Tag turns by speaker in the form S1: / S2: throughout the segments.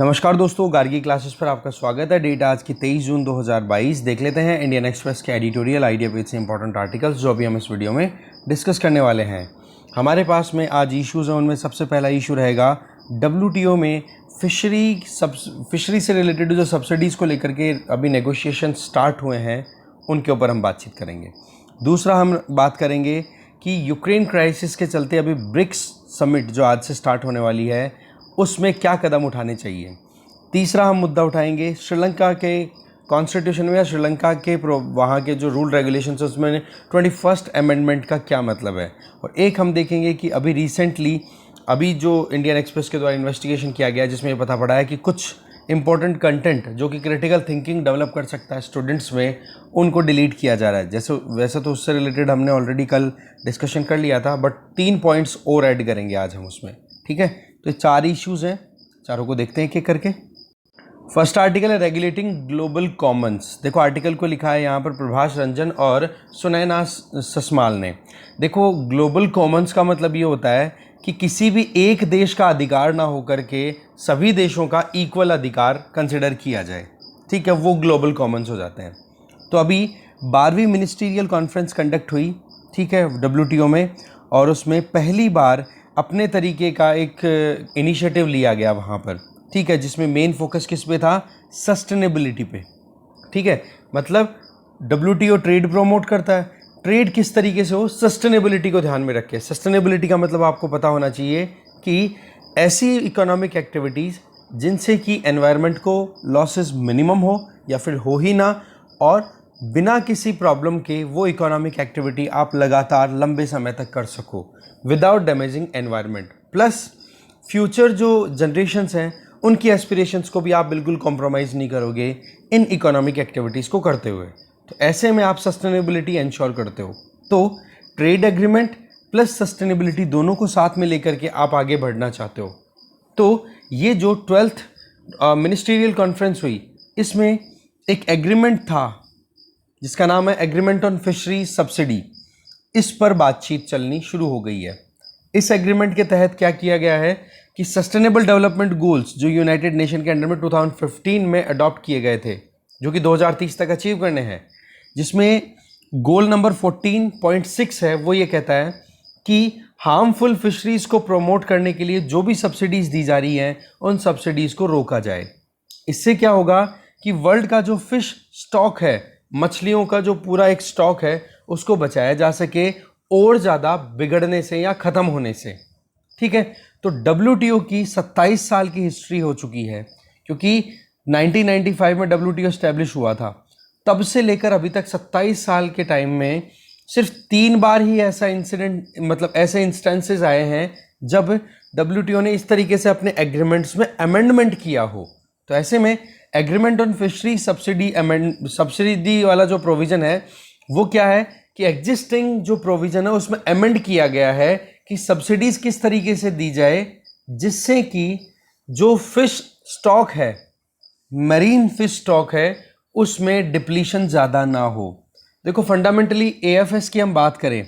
S1: नमस्कार दोस्तों, गार्गी क्लासेस पर आपका स्वागत है। डेट आज की 23 जून 2022। देख लेते हैं इंडियन एक्सप्रेस के एडिटोरियल आइडिया पेज से इंपॉर्टेंट आर्टिकल्स जो अभी हम इस वीडियो में डिस्कस करने वाले हैं। हमारे पास में आज इश्यूज़ हैं, उनमें सबसे पहला इशू रहेगा WTO में फिशरी से रिलेटेड जो सब्सिडीज़ को लेकर के अभी नेगोशिएशन स्टार्ट हुए हैं उनके ऊपर हम बातचीत करेंगे। दूसरा हम बात करेंगे कि यूक्रेन क्राइसिस के चलते अभी ब्रिक्स समिट जो आज से स्टार्ट होने वाली है उसमें क्या कदम उठाने चाहिए। तीसरा हम मुद्दा उठाएंगे श्रीलंका के कॉन्स्टिट्यूशन में या श्रीलंका के वहाँ के जो रूल रेगुलेशंस है उसमें 21st अमेंडमेंट का क्या मतलब है। और एक हम देखेंगे कि अभी रिसेंटली जो इंडियन एक्सप्रेस के द्वारा इन्वेस्टिगेशन किया गया जिसमें ये पता पड़ा है कि कुछ इंपॉर्टेंट कंटेंट जो कि क्रिटिकल थिंकिंग डेवलप कर सकता है स्टूडेंट्स में, उनको डिलीट किया जा रहा है। वैसे तो उससे रिलेटेड हमने ऑलरेडी कल डिस्कशन कर लिया था, बट 3 पॉइंट्स और ऐड करेंगे आज हम उसमें। ठीक है, तो 4 इश्यूज़ हैं, चारों को देखते हैं एक एक करके। फर्स्ट आर्टिकल है रेगुलेटिंग ग्लोबल कॉमन्स। देखो आर्टिकल को लिखा है यहाँ पर प्रभाष रंजन और सुनैना ससमाल ने। देखो ग्लोबल कॉमन्स का मतलब ये होता है कि किसी भी एक देश का अधिकार ना होकर के सभी देशों का इक्वल अधिकार कंसिडर किया जाए। ठीक है, वो ग्लोबल कॉमन्स हो जाते हैं। तो अभी 12वीं मिनिस्ट्रियल कॉन्फ्रेंस कंडक्ट हुई, ठीक है, WTO में, और उसमें पहली बार अपने तरीके का एक इनिशिएटिव लिया गया वहाँ पर, ठीक है, जिसमें मेन फोकस किस पे था? सस्टेनेबिलिटी पे। ठीक है, मतलब WTO ट्रेड प्रमोट करता है, ट्रेड किस तरीके से हो? सस्टेनेबिलिटी को ध्यान में रख के। सस्टेनेबिलिटी का मतलब आपको पता होना चाहिए कि ऐसी इकोनॉमिक एक्टिविटीज़ जिनसे कि एनवायरनमेंट को लॉसेस मिनिमम हो या फिर हो ही ना, और बिना किसी प्रॉब्लम के वो इकोनॉमिक एक्टिविटी आप लगातार लंबे समय तक कर सको without damaging environment. Plus future जो जनरेशन्स हैं उनकी एस्पिरेशंस को भी आप बिल्कुल कॉम्प्रोमाइज़ नहीं करोगे इन इकोनॉमिक एक्टिविटीज़ को करते हुए। तो ऐसे में आप सस्टेनेबिलिटी इंश्योर करते हो। तो ट्रेड एग्रीमेंट प्लस सस्टेनेबिलिटी दोनों को साथ में लेकर के आप आगे बढ़ना चाहते हो। तो ये जो 12th मिनिस्ट्रियल कॉन्फ्रेंस हुई, इसमें एक एग्रीमेंट था जिसका नाम है एग्रीमेंट ऑन फिशरी सब्सिडी। इस पर बातचीत चलनी शुरू हो गई है। इस एग्रीमेंट के तहत क्या किया गया है कि सस्टेनेबल डेवलपमेंट गोल्स जो यूनाइटेड नेशन के अंडर में 2015 में अडॉप्ट किए गए थे, जो कि 2030 तक अचीव करने हैं, जिसमें गोल नंबर 14.6 है, वो ये कहता है कि हार्मफुल फिशरीज को प्रमोट करने के लिए जो भी सब्सिडीज दी जा रही हैं उन सब्सिडीज को रोका जाए। इससे क्या होगा कि वर्ल्ड का जो फिश स्टॉक है, मछलियों का जो पूरा एक स्टॉक है, उसको बचाया जा सके और ज़्यादा बिगड़ने से या ख़त्म होने से। ठीक है, तो WTO की 27 साल की हिस्ट्री हो चुकी है, क्योंकि 1995 में WTO एस्टेब्लिश हुआ था। तब से लेकर अभी तक 27 साल के टाइम में सिर्फ 3 बार ही ऐसा ऐसे इंस्टेंसेस आए हैं जब WTO ने इस तरीके से अपने एग्रीमेंट्स में अमेंडमेंट किया हो। तो ऐसे में एग्रीमेंट ऑन फिशरी सब्सिडी वाला जो प्रोविज़न है वो क्या है कि एग्जिस्टिंग जो प्रोविज़न है उसमें अमेंड किया गया है कि सब्सिडीज़ किस तरीके से दी जाए जिससे कि जो फिश स्टॉक है, मरीन फिश स्टॉक है, उसमें डिप्लीशन ज़्यादा ना हो। देखो फंडामेंटली AFS की हम बात करें,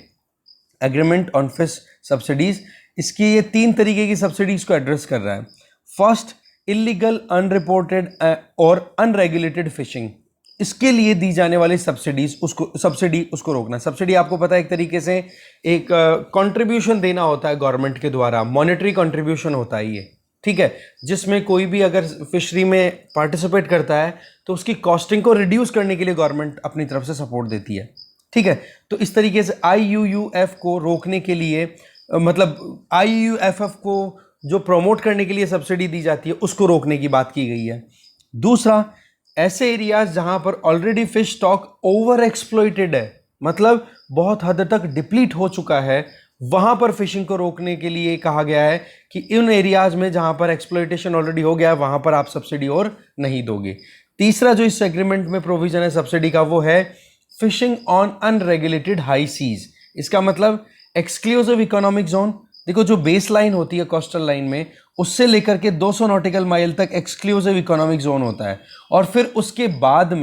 S1: एग्रीमेंट ऑन फिश सब्सिडीज़, इसकी ये 3 तरीके की सब्सिडीज़ को एड्रेस कर रहा है। फर्स्ट, इलीगल, अनरिपोर्टेड और अनरेगुलेटेड फिशिंग, इसके लिए दी जाने वाली सब्सिडी उसको रोकना। सब्सिडी आपको पता है एक तरीके से एक कंट्रीब्यूशन देना होता है गवर्नमेंट के द्वारा, मॉनेटरी कंट्रीब्यूशन होता है ये। ठीक है, जिसमें कोई भी अगर फिशरी में पार्टिसिपेट करता है तो उसकी कॉस्टिंग को रिड्यूस करने के लिए गवर्नमेंट अपनी तरफ से सपोर्ट देती है। ठीक है, तो इस तरीके से IUUF को रोकने के लिए, मतलब IUUF को जो प्रमोट करने के लिए सब्सिडी दी जाती है उसको रोकने की बात की गई है। दूसरा, ऐसे एरियाज जहां पर already fish stock over exploited है, मतलब बहुत हद तक डिप्लीट हो चुका है, वहां पर फिशिंग को रोकने के लिए कहा गया है कि इन एरियाज में जहां पर एक्सप्लॉइटेशन ऑलरेडी हो गया है वहां पर आप सब्सिडी और नहीं दोगे। तीसरा जो इस एग्रीमेंट में प्रोविजन है सब्सिडी का वो है fishing on unregulated high seas. इसका मतलब एक्सक्लूसिव इकोनॉमिक जोन, देखो जो बेस लाइन होती है कोस्टल लाइन में, उससे लेकर के 200 नॉटिकल माइल तक एक्सक्लूसिव इकोनॉमिक जोन होता है, और फिर उसके बाद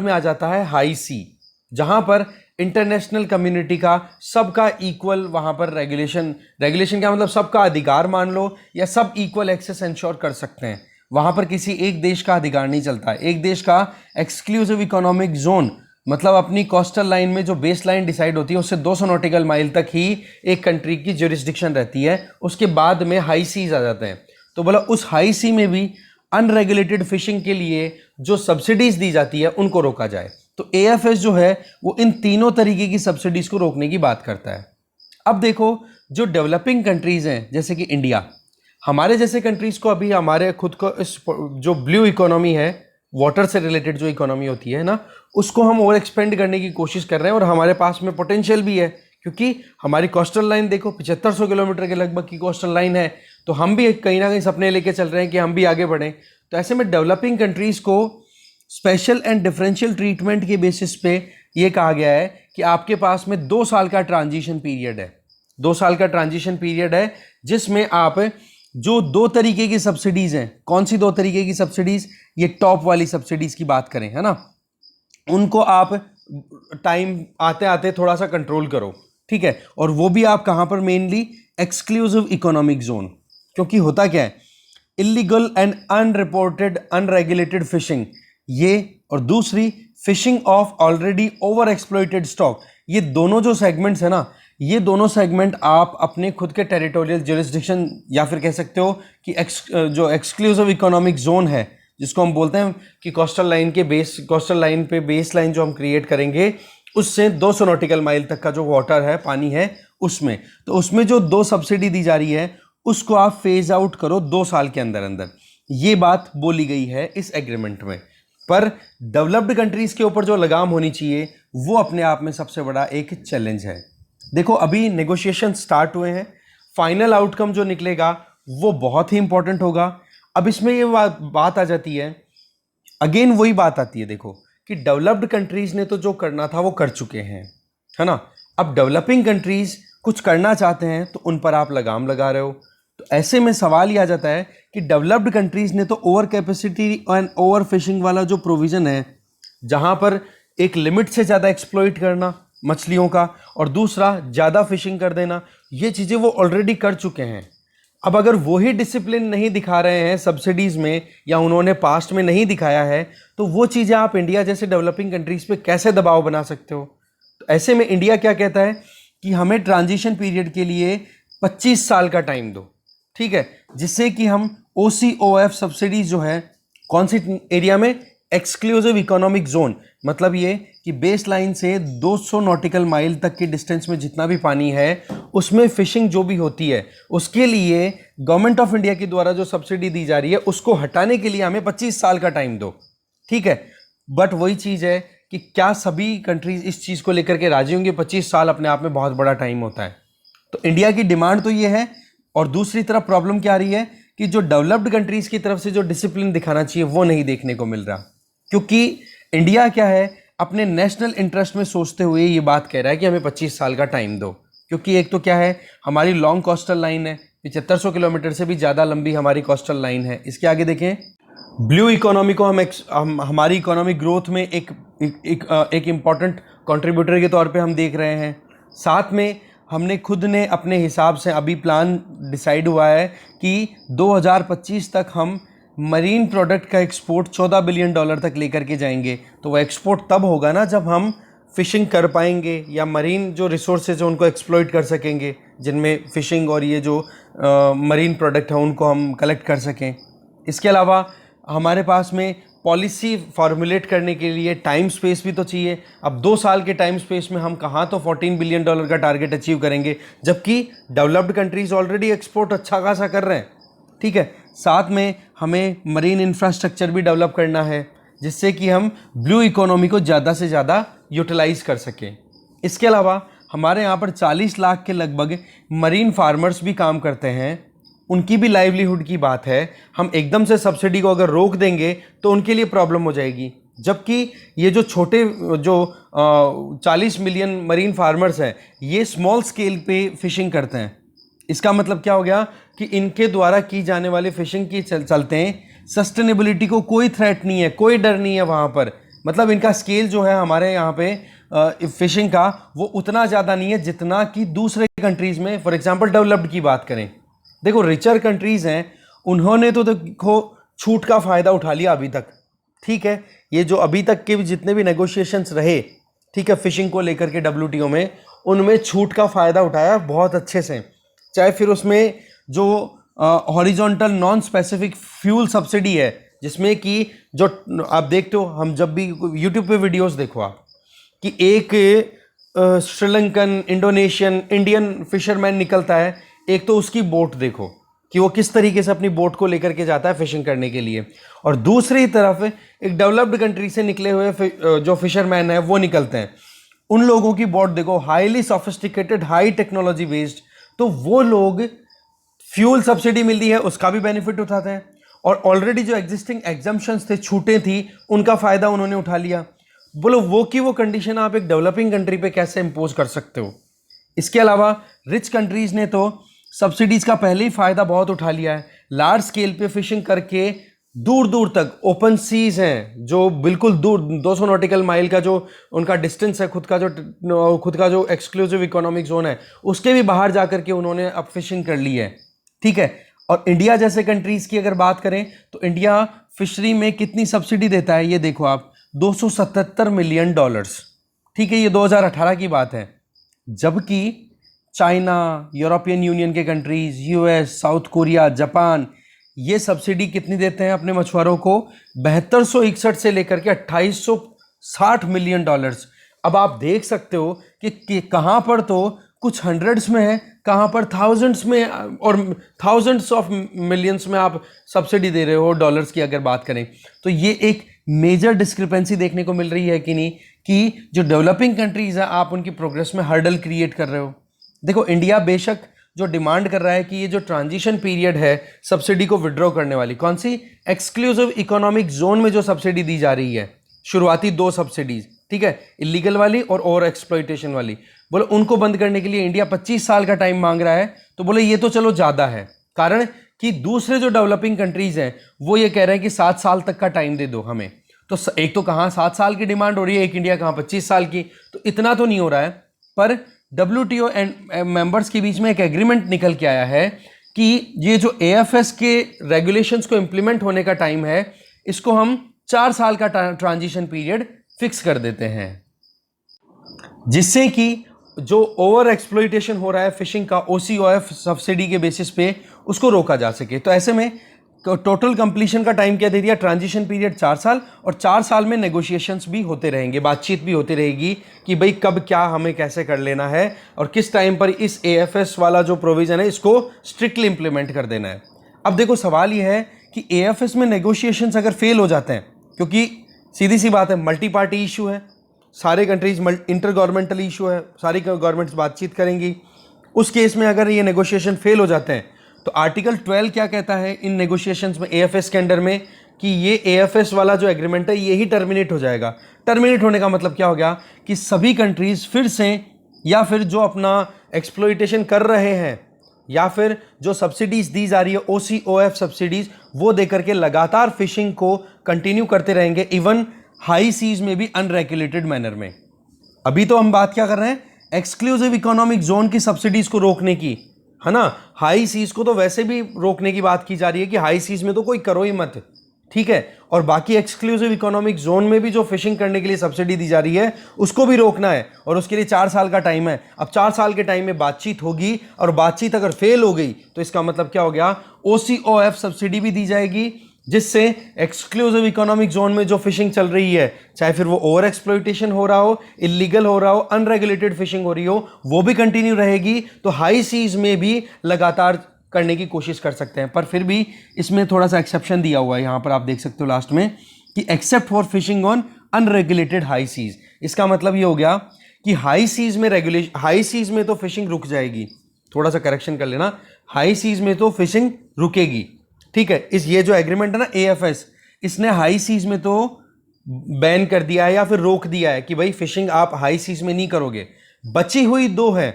S1: में आ जाता है हाई सी, जहां पर इंटरनेशनल कम्युनिटी का सबका इक्वल वहाँ पर रेगुलेशन क्या मतलब सबका अधिकार मान लो, या सब इक्वल एक्सेस इंश्योर कर सकते हैं। वहाँ पर किसी एक देश का अधिकार नहीं चलता है। एक देश का एक्सक्लूसिव इकोनॉमिक जोन मतलब अपनी कोस्टल लाइन में जो बेस लाइन डिसाइड होती है उससे 200 नॉटिकल माइल तक ही एक कंट्री की ज्यूरिसडिक्शन रहती है, उसके बाद में हाई सीज आ जाते हैं। तो बोला उस हाई सी में भी अनरेगुलेटेड फिशिंग के लिए जो सब्सिडीज दी जाती है उनको रोका जाए। तो एएफएस जो है वो इन तीनों तरीके की सब्सिडीज को रोकने की बात करता है। अब देखो जो डेवलपिंग कंट्रीज हैं जैसे कि इंडिया, हमारे जैसे कंट्रीज को अभी हमारे खुद को इस जो ब्लू इकोनॉमी है, वाटर से रिलेटेड जो इकोनॉमी होती है ना, उसको हम ओवर एक्सपेंड करने की कोशिश कर रहे हैं और हमारे पास में पोटेंशियल भी है, क्योंकि हमारी कोस्टल लाइन देखो 7500 किलोमीटर के लगभग की कोस्टल लाइन है। तो हम भी कहीं ना कहीं सपने लेके चल रहे हैं कि हम भी आगे बढ़ें। तो ऐसे में डेवलपिंग कंट्रीज को स्पेशल एंड डिफरेंशियल ट्रीटमेंट के बेसिस पे ये कहा गया है कि आपके पास में 2 साल का ट्रांजिशन पीरियड है। 2 साल का ट्रांजिशन पीरियड है जिसमें आप जो 2 तरीके की सब्सिडीज हैं, कौन सी 2 तरीके की सब्सिडीज, ये टॉप वाली सब्सिडीज की बात करें है ना, उनको आप टाइम आते आते थोड़ा सा कंट्रोल करो, ठीक है। और वो भी आप कहां पर, मेनली एक्सक्लूसिव इकोनॉमिक जोन, क्योंकि होता क्या है, illegal and unreported unregulated fishing ये, और दूसरी fishing of already over exploited stock, ये दोनों जो सेगमेंट्स है ना, ये दोनों सेगमेंट आप अपने खुद के टेरिटोरियल ज्यूरिसडिक्शन या फिर कह सकते हो कि जो एक्सक्लूसिव इकोनॉमिक जोन है, जिसको हम बोलते हैं कि कोस्टल लाइन पे बेस लाइन जो हम क्रिएट करेंगे उससे 200 नॉटिकल माइल तक का जो वाटर है, पानी है, उसमें तो उसमें जो 2 सब्सिडी दी जा रही है उसको आप फेज आउट करो 2 साल के अंदर अंदर। ये बात बोली गई है इस एग्रीमेंट में। पर डेवलप्ड कंट्रीज के ऊपर जो लगाम होनी चाहिए वो अपने आप में सबसे बड़ा एक चैलेंज है। देखो अभी नेगोशिएशन स्टार्ट हुए हैं, फाइनल आउटकम जो निकलेगा वो बहुत ही इंपॉर्टेंट होगा। अब इसमें ये बात आ जाती है, अगेन वही बात आती है देखो कि डेवलप्ड कंट्रीज ने तो जो करना था वो कर चुके हैं, है ना। अब डेवलपिंग कंट्रीज कुछ करना चाहते हैं तो उन पर आप लगाम लगा रहे हो। तो ऐसे में सवाल ये आ जाता है कि डेवलप्ड कंट्रीज ने तो over capacity and over fishing वाला जो प्रोविजन है, जहां पर एक लिमिट से ज़्यादा एक्सप्लॉइट करना मछलियों का और दूसरा ज़्यादा फिशिंग कर देना, ये चीज़ें वो ऑलरेडी कर चुके हैं। अब अगर वही डिसिप्लिन नहीं दिखा रहे हैं सब्सिडीज़ में, या उन्होंने पास्ट में नहीं दिखाया है, तो वो चीज़ें आप इंडिया जैसे डेवलपिंग कंट्रीज़ पे कैसे दबाव बना सकते हो। तो ऐसे में इंडिया क्या कहता है कि हमें ट्रांजिशन पीरियड के लिए 25 साल का टाइम दो, ठीक है, जिससे कि हम OCOF सब्सिडीज जो है कौन सी एरिया में, एक्सक्लूसिव इकोनॉमिक जोन, मतलब ये कि बेस लाइन से 200 नॉटिकल माइल तक की डिस्टेंस में जितना भी पानी है उसमें फिशिंग जो भी होती है उसके लिए गवर्नमेंट ऑफ इंडिया के द्वारा जो सब्सिडी दी जा रही है उसको हटाने के लिए हमें 25 साल का टाइम दो, ठीक है। बट वही चीज़ है कि क्या सभी कंट्रीज इस चीज़ को लेकर के राजी होंगे? 25 साल अपने आप में बहुत बड़ा टाइम होता है। तो इंडिया की डिमांड तो ये है, और दूसरी तरफ प्रॉब्लम क्या आ रही है कि जो डेवलप्ड कंट्रीज की तरफ से जो डिसिप्लिन दिखाना चाहिए वो नहीं देखने को मिल रहा, क्योंकि इंडिया क्या है, अपने नेशनल इंटरेस्ट में सोचते हुए ये बात कह रहा है कि हमें 25 साल का टाइम दो। क्योंकि एक तो क्या है, हमारी लॉन्ग कोस्टल लाइन है, 7500 किलोमीटर से भी ज़्यादा लंबी हमारी कोस्टल लाइन है। इसके आगे देखें, ब्लू इकोनॉमी को हम हमारी इकोनॉमिक ग्रोथ में एक इम्पॉर्टेंट कंट्रीब्यूटर के तौर पे हम देख रहे हैं। साथ में हमने खुद ने अपने हिसाब से अभी प्लान डिसाइड हुआ है कि 2025 तक हम मरीन प्रोडक्ट का एक्सपोर्ट $14 बिलियन तक लेकर के जाएंगे। तो वो एक्सपोर्ट तब होगा ना जब हम फिशिंग कर पाएंगे या मरीन जो रिसोर्सेज है उनको एक्सप्लॉइट कर सकेंगे, जिनमें फ़िशिंग और ये जो मरीन प्रोडक्ट है उनको हम कलेक्ट कर सकें। इसके अलावा हमारे पास में पॉलिसी फॉर्मुलेट करने के लिए टाइम स्पेस भी तो चाहिए। अब 2 साल के टाइम स्पेस में हम कहाँ तो $14 बिलियन का टारगेट अचीव करेंगे, जबकि डेवलप्ड कंट्रीज ऑलरेडी एक्सपोर्ट अच्छा खासा कर रहे हैं, ठीक है। साथ में हमें मरीन इंफ्रास्ट्रक्चर भी डेवलप करना है जिससे कि हम ब्लू इकोनॉमी को ज़्यादा से ज़्यादा यूटिलाइज कर सकें। इसके अलावा हमारे यहाँ पर 40 लाख के लगभग मरीन फार्मर्स भी काम करते हैं, उनकी भी लाइवलीहुड की बात है। हम एकदम से सब्सिडी को अगर रोक देंगे तो उनके लिए प्रॉब्लम हो जाएगी, जबकि ये जो छोटे जो 40 मिलियन मरीन फार्मर्स हैं ये स्मॉल स्केल पे फिशिंग करते हैं। इसका मतलब क्या हो गया कि इनके द्वारा की जाने वाली फिशिंग की चलते हैं सस्टेनेबिलिटी को कोई थ्रेट नहीं है, कोई डर नहीं है वहाँ पर। मतलब इनका स्केल जो है हमारे यहाँ पे फिशिंग का वो उतना ज़्यादा नहीं है जितना कि दूसरे कंट्रीज़ में। फॉर एग्जांपल डेवलप्ड की बात करें, देखो रिचर कंट्रीज़ हैं, उन्होंने तो देखो छूट का फ़ायदा उठा लिया अभी तक, ठीक है। ये जो अभी तक के जितने भी नेगोशिएशंस रहे, ठीक है, फिशिंग को लेकर के WTO में, उनमें छूट का फ़ायदा उठाया बहुत अच्छे से। चाहे फिर उसमें जो horizontal non specific fuel subsidy है, जिसमें कि जो आप देखते हो, हम जब भी यूट्यूब पे वीडियोस देखो आप, कि एक श्रीलंकन, इंडोनेशियन, इंडियन फिशरमैन निकलता है, एक तो उसकी बोट देखो कि वो किस तरीके से अपनी बोट को लेकर के जाता है फिशिंग करने के लिए, और दूसरी तरफ एक डेवलप्ड कंट्री से निकले हुए जो फिशरमैन है वो निकलते हैं। उन लोगों की बोट देखो, highly sophisticated, high technology based, तो वो लोग फ्यूल सब्सिडी मिलती है उसका भी बेनिफिट उठाते हैं, और ऑलरेडी जो एग्जिस्टिंग एग्जम्पशंस थे, छूटें थी, उनका फायदा उन्होंने उठा लिया। बोलो वो की वो कंडीशन आप एक डेवलपिंग कंट्री पे कैसे इंपोज कर सकते हो। इसके अलावा रिच कंट्रीज ने तो सब्सिडीज का पहले ही फायदा बहुत उठा लिया है, लार्ज स्केल पे फिशिंग करके दूर दूर तक ओपन सीज हैं, जो बिल्कुल दूर 200 नॉटिकल माइल का जो उनका डिस्टेंस है, खुद का जो एक्सक्लूसिव इकोनॉमिक जोन है, उसके भी बाहर जाकर के उन्होंने अब फिशिंग कर ली है, ठीक है। और इंडिया जैसे कंट्रीज की अगर बात करें तो इंडिया फिशरी में कितनी सब्सिडी देता है, ये देखो आप, $277 मिलियन, ठीक है, ये 2018 की बात है। जबकि चाइना, यूरोपियन यूनियन के countries, US, south Korea, Japan, ये सब्सिडी कितनी देते हैं अपने मछुआरों को, 7261 से लेकर के $2860 मिलियन। अब आप देख सकते हो कि कहां पर तो कुछ हंड्रेड्स में है, कहां पर थाउजेंड्स में और थाउजेंड्स ऑफ मिलियंस में आप सब्सिडी दे रहे हो डॉलर्स की अगर बात करें। तो ये एक मेजर डिस्क्रिपेंसी देखने को मिल रही है कि नहीं, कि जो डेवलपिंग कंट्रीज है आप उनकी प्रोग्रेस में हर्डल क्रिएट कर रहे हो। देखो इंडिया बेशक जो डिमांड कर रहा है कि ये जो ट्रांजिशन पीरियड है सब्सिडी को विड्रॉ करने वाली, कौन सी, एक्सक्लूसिव इकोनॉमिक जोन में जो सब्सिडी दी जा रही है, शुरुआती 2 सब्सिडीज, ठीक है, इलीगल वाली और ओवर एक्सप्लॉइटेशन वाली, बोले उनको बंद करने के लिए इंडिया 25 साल का टाइम मांग रहा है। तो बोले ये तो चलो ज़्यादा है, कारण कि दूसरे जो डेवलपिंग कंट्रीज हैं वो ये कह रहे हैं कि 7 साल तक का टाइम दे दो हमें। तो एक तो कहाँ 7 साल की डिमांड हो रही है, एक इंडिया कहाँ 25 साल की, तो इतना तो नहीं हो रहा है। पर WTO एंड मेंबर्स के बीच में एक एग्रीमेंट निकल के आया है कि ये जो AFS के रेगुलेशंस को इंप्लीमेंट होने का टाइम है, इसको हम 4 साल का ट्रांजिशन पीरियड फिक्स कर देते हैं, जिससे कि जो ओवर एक्सप्लॉइटेशन हो रहा है फिशिंग का OCOF सब्सिडी के बेसिस पे, उसको रोका जा सके। तो ऐसे में टोटल कंप्लीशन का टाइम क्या दे दिया, ट्रांजिशन पीरियड 4 साल, और 4 साल में नेगोशिएशंस भी होते रहेंगे, बातचीत भी होती रहेगी कि भाई कब क्या हमें कैसे कर लेना है और किस टाइम पर इस AFS वाला जो प्रोविजन है इसको स्ट्रिक्टली इंप्लीमेंट कर देना है। अब देखो सवाल ये है कि AFS में नेगोशिएशंस अगर फेल हो जाते हैं, क्योंकि सीधी सी बात है मल्टी पार्टी इशू है, सारे कंट्रीज इंटर गवर्नमेंटल इशू है, सारी गवर्नमेंट्स बातचीत करेंगी, उस केस में अगर ये नेगोशिएशन फेल हो जाते हैं तो आर्टिकल 12 क्या कहता है इन नेगोशिएशंस में AFS के अंडर में, कि ये AFS वाला जो एग्रीमेंट है ये ही टर्मिनेट हो जाएगा। टर्मिनेट होने का मतलब क्या हो गया कि सभी कंट्रीज फिर से, या फिर जो अपना एक्सप्लॉइटेशन कर रहे हैं, या फिर जो सब्सिडीज दी जा रही है OCOF सब्सिडीज, वो देकर के लगातार फिशिंग को कंटिन्यू करते रहेंगे, इवन हाई सीज में भी अनरेगुलेटेड मैनर में। अभी तो हम बात क्या कर रहे हैं, एक्सक्लूसिव इकोनॉमिक जोन की सब्सिडीज को रोकने की, है ना। हाई सीज को तो वैसे भी रोकने की बात की जा रही है कि हाई सीज में तो कोई करो ही मत, ठीक है, और बाकी एक्सक्लूसिव इकोनॉमिक जोन में भी जो फिशिंग करने के लिए सब्सिडी दी जा रही है उसको भी रोकना है, और उसके लिए 4 साल का टाइम है। अब 4 साल के टाइम में बातचीत होगी, और बातचीत अगर फेल हो गई तो इसका मतलब क्या हो गया, OCOF सब्सिडी भी दी जाएगी, जिससे एक्सक्लूसिव इकोनॉमिक जोन में जो फिशिंग चल रही है, चाहे फिर वो ओवर एक्सप्लॉइटेशन हो रहा हो, इलीगल हो रहा हो, अनरेगुलेटेड फिशिंग हो रही हो, वो भी कंटिन्यू रहेगी। तो हाई सीज में भी लगातार करने की कोशिश कर सकते हैं। पर फिर भी इसमें थोड़ा सा एक्सेप्शन दिया हुआ है, यहां पर आप देख सकते हो लास्ट में कि except for fishing on unregulated high seas. इसका मतलब ये हो गया कि हाई सीज में तो फिशिंग रुक जाएगी, थोड़ा सा करेक्शन कर लेना, हाई सीज में तो फिशिंग रुकेगी, ठीक है। ये जो एग्रीमेंट है ना AFS, इसने हाई सीज में तो बैन कर दिया है या फिर रोक दिया है कि भाई फिशिंग आप हाई सीज में नहीं करोगे। बची हुई 2 है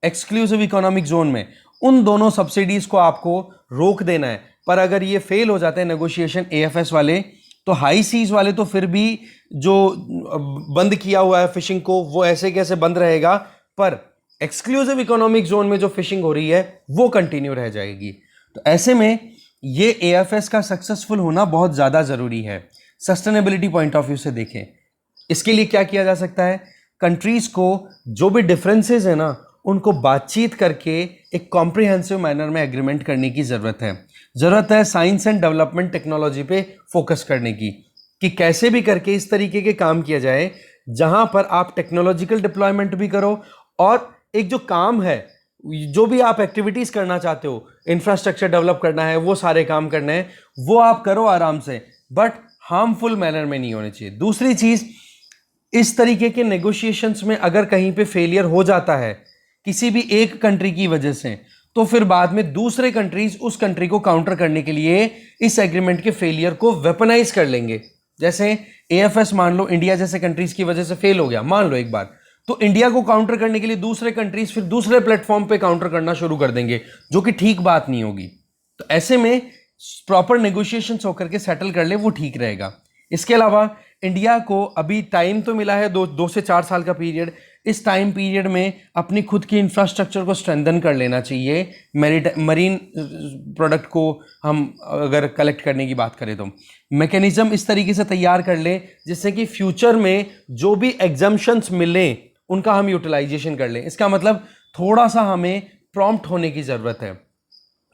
S1: एक्सक्लूसिव इकोनॉमिक जोन में, उन दोनों सब्सिडीज को आपको रोक देना है। पर अगर ये फेल हो जाते हैं नेगोशिएशन AFS वाले, तो हाई सीज वाले तो फिर भी जो बंद किया हुआ है फिशिंग को वो ऐसे कैसे बंद रहेगा, पर एक्सक्लूसिव इकोनॉमिक जोन में जो फिशिंग हो रही है वो कंटिन्यू रह जाएगी। तो ऐसे में ये एएफएस का सक्सेसफुल होना बहुत ज़्यादा ज़रूरी है सस्टेनेबिलिटी पॉइंट ऑफ व्यू से देखें। इसके लिए क्या किया जा सकता है, कंट्रीज को जो भी डिफरेंसेस है ना उनको बातचीत करके एक कॉम्प्रिहेंसिव मैनर में एग्रीमेंट करने की ज़रूरत है साइंस एंड डेवलपमेंट टेक्नोलॉजी पे फोकस करने की, कि कैसे भी करके इस तरीके के काम किया जाए जहां पर आप टेक्नोलॉजिकल डिप्लॉयमेंट भी करो और एक जो काम है, जो भी आप एक्टिविटीज करना चाहते हो, इंफ्रास्ट्रक्चर डेवलप करना है, वो सारे काम करने हैं, वो आप करो आराम से, बट हार्मफुल मैनर में नहीं होने चाहिए। दूसरी चीज, इस तरीके के नेगोशिएशंस में अगर कहीं पे फेलियर हो जाता है किसी भी एक कंट्री की वजह से, तो फिर बाद में दूसरे कंट्रीज उस कंट्री को काउंटर करने के लिए इस एग्रीमेंट के फेलियर को वेपनाइज कर लेंगे। जैसे एएफएस मान लो इंडिया जैसे कंट्रीज की वजह से फेल हो गया, मान लो एक बार, तो इंडिया को काउंटर करने के लिए दूसरे कंट्रीज फिर दूसरे प्लेटफॉर्म पे काउंटर करना शुरू कर देंगे, जो कि ठीक बात नहीं होगी। तो ऐसे में प्रॉपर नेगोशिएशंस होकर के सेटल कर ले, वो ठीक रहेगा। इसके अलावा इंडिया को अभी टाइम तो मिला है 2 से 4 साल का पीरियड, इस टाइम पीरियड में अपनी खुद की इंफ्रास्ट्रक्चर को स्ट्रेंथन कर लेना चाहिए। मरीन प्रोडक्ट को हम अगर कलेक्ट करने की बात करें तो मैकेनिज्म इस तरीके से तैयार कर ले जिससे कि फ्यूचर में जो भी एग्जम्पशंस मिलें उनका हम यूटिलाइजेशन कर लें। इसका मतलब थोड़ा सा हमें प्रॉम्प्ट होने की ज़रूरत है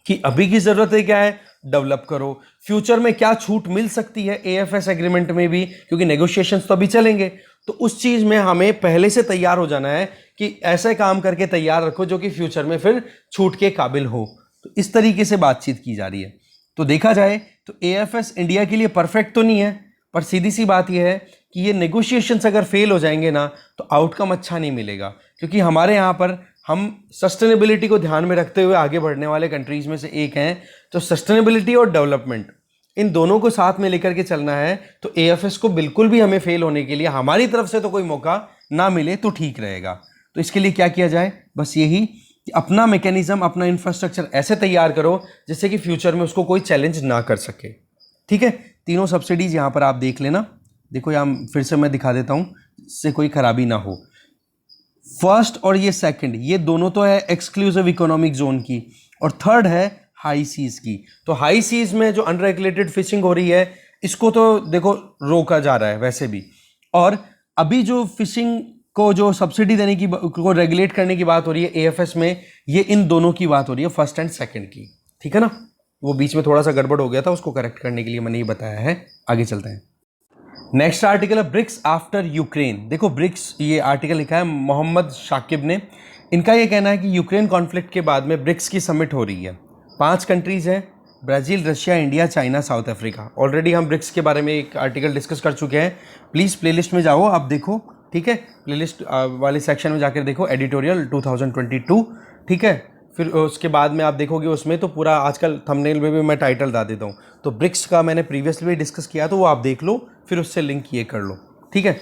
S1: कि अभी की ज़रूरत है क्या है, डेवलप करो, फ्यूचर में क्या छूट मिल सकती है एएफएस एग्रीमेंट में भी, क्योंकि नेगोशिएशंस तो अभी चलेंगे, तो उस चीज़ में हमें पहले से तैयार हो जाना है कि ऐसे काम करके तैयार रखो जो कि फ्यूचर में फिर छूट के काबिल हो। तो इस तरीके से बातचीत की जा रही है। तो देखा जाए तो एएफएस इंडिया के लिए परफेक्ट तो नहीं है, पर सीधी सी बात यह है कि ये नेगोशिएशंस अगर फेल हो जाएंगे ना तो आउटकम अच्छा नहीं मिलेगा, क्योंकि हमारे यहाँ पर हम सस्टेनेबिलिटी को ध्यान में रखते हुए आगे बढ़ने वाले कंट्रीज में से एक हैं। तो सस्टेनेबिलिटी और डेवलपमेंट इन दोनों को साथ में लेकर के चलना है। तो एएफएस को बिल्कुल भी हमें फेल होने के लिए हमारी तरफ से तो कोई मौका ना मिले तो ठीक रहेगा। तो इसके लिए क्या किया जाए, बस यही कि अपना मैकेनिज्म, अपना इंफ्रास्ट्रक्चर ऐसे तैयार करो जिससे कि फ्यूचर में उसको कोई चैलेंज ना कर सके। ठीक है, तीनों सब्सिडीज यहाँ पर आप देख लेना। देखो यहाँ फिर से मैं दिखा देता हूँ, इससे कोई खराबी ना हो। फर्स्ट और ये सेकंड, ये दोनों तो है एक्सक्लूसिव इकोनॉमिक जोन की, और थर्ड है हाई सीज की। तो हाई सीज में जो अनरेगुलेटेड फिशिंग हो रही है इसको तो देखो रोका जा रहा है वैसे भी, और अभी जो फिशिंग को जो सब्सिडी देने की को रेगुलेट करने की बात हो रही है एएफएस में, ये इन दोनों की बात हो रही है, फर्स्ट एंड सेकंड की। ठीक है ना, वो बीच में थोड़ा सा गड़बड़ हो गया था, उसको करेक्ट करने के लिए मैंने ये बताया है। आगे चलते हैं। नेक्स्ट आर्टिकल है ब्रिक्स आफ्टर यूक्रेन। देखो ब्रिक्स, ये आर्टिकल लिखा है मोहम्मद शाकिब ने। इनका ये कहना है कि यूक्रेन कॉन्फ्लिक्ट के बाद में ब्रिक्स की समिट हो रही है। 5 कंट्रीज हैं, Brazil, Russia, India, China, south Africa. Already हम ब्रिक्स के बारे में एक आर्टिकल डिस्कस कर चुके हैं, प्लीज़ प्लेलिस्ट में जाओ, आप देखो। ठीक है, प्लेलिस्ट वाले सेक्शन में जाकर देखो, एडिटोरियल 2022। ठीक है, फिर उसके बाद में आप देखोगे उसमें तो पूरा, आजकल थंबनेल में भी मैं टाइटल डाल देता हूँ, तो ब्रिक्स का मैंने प्रीवियसली भी डिस्कस किया, तो वो आप देख लो, फिर उससे लिंक ये कर लो। ठीक है,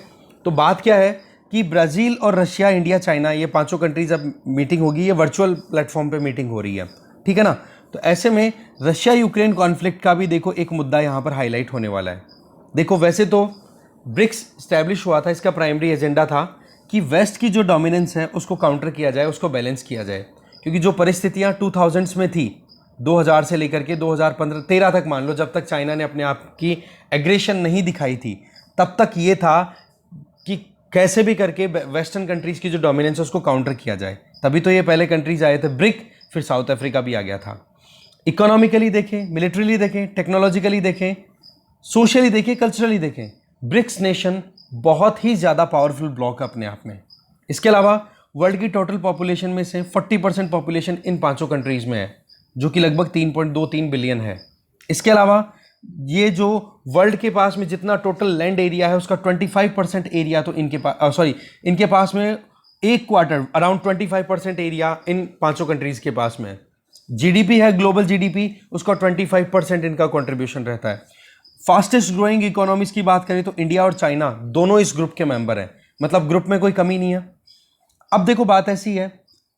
S1: तो बात क्या है कि ब्राज़ील और रशिया, इंडिया, चाइना, ये 5 कंट्रीज अब मीटिंग होगी, ये वर्चुअल प्लेटफॉर्म पे मीटिंग हो रही है। ठीक है ना, तो ऐसे में रशिया यूक्रेन कॉन्फ्लिक्ट का भी देखो एक मुद्दा यहाँ पर हाईलाइट होने वाला है। देखो वैसे तो ब्रिक्स स्टैब्लिश हुआ था, इसका प्राइमरी एजेंडा था कि वेस्ट की जो डोमिनेंस है उसको काउंटर किया जाए, उसको बैलेंस किया जाए, क्योंकि जो परिस्थितियाँ 2000s में थी, 2000 से लेकर के 2015-13 तक मान लो, जब तक चाइना ने अपने आप की एग्रेशन नहीं दिखाई थी, तब तक ये था कि कैसे भी करके वेस्टर्न कंट्रीज़ की जो डोमिनेंस है उसको काउंटर किया जाए। तभी तो ये पहले कंट्रीज़ आए थे ब्रिक, फिर साउथ अफ्रीका भी आ गया था। इकोनॉमिकली देखें, मिलिट्रीली देखें, टेक्नोलॉजिकली देखें, सोशली देखें, कल्चरली देखें, ब्रिक्स नेशन बहुत ही ज़्यादा पावरफुल ब्लॉक है अपने आप में। इसके अलावा वर्ल्ड की टोटल पॉपुलेशन में से 40% पॉपुलेशन इन 5 कंट्रीज़ में है, जो कि लगभग 3.23 बिलियन है। इसके अलावा ये जो वर्ल्ड के पास में जितना टोटल लैंड एरिया है उसका 25% एरिया तो इनके पास में 1/4 अराउंड 25% एरिया इन 5 कंट्रीज़ के पास में है। जीडीपी है, ग्लोबल जीडीपी, उसका 25% इनका कंट्रीब्यूशन रहता है। फास्टेस्ट ग्रोइंग इकोनॉमीज की बात करें तो इंडिया और चाइना दोनों इस ग्रुप के मेंबर हैं, मतलब ग्रुप में कोई कमी नहीं है। अब देखो बात ऐसी है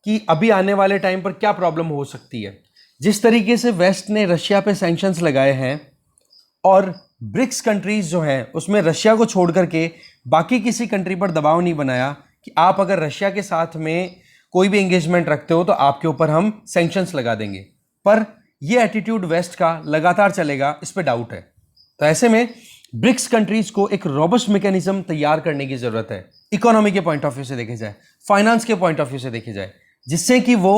S1: कि अभी आने वाले टाइम पर क्या प्रॉब्लम हो सकती है। जिस तरीके से वेस्ट ने रशिया पे सैंक्शंस लगाए हैं और ब्रिक्स कंट्रीज जो हैं उसमें रशिया को छोड़ करके बाकी किसी कंट्री पर दबाव नहीं बनाया कि आप अगर रशिया के साथ में कोई भी एंगेजमेंट रखते हो तो आपके ऊपर हम सैंक्शंस लगा देंगे। पर ये एटीट्यूड वेस्ट का लगातार चलेगा, इस पे डाउट है। तो ऐसे में ब्रिक्स कंट्रीज को एक रोबस्ट मैकेनिज्म तैयार करने की जरूरत है, इकोनॉमी के पॉइंट ऑफ व्यू से देखे जाए, फाइनेंस के पॉइंट ऑफ व्यू से देखे जाए, जिससे कि वो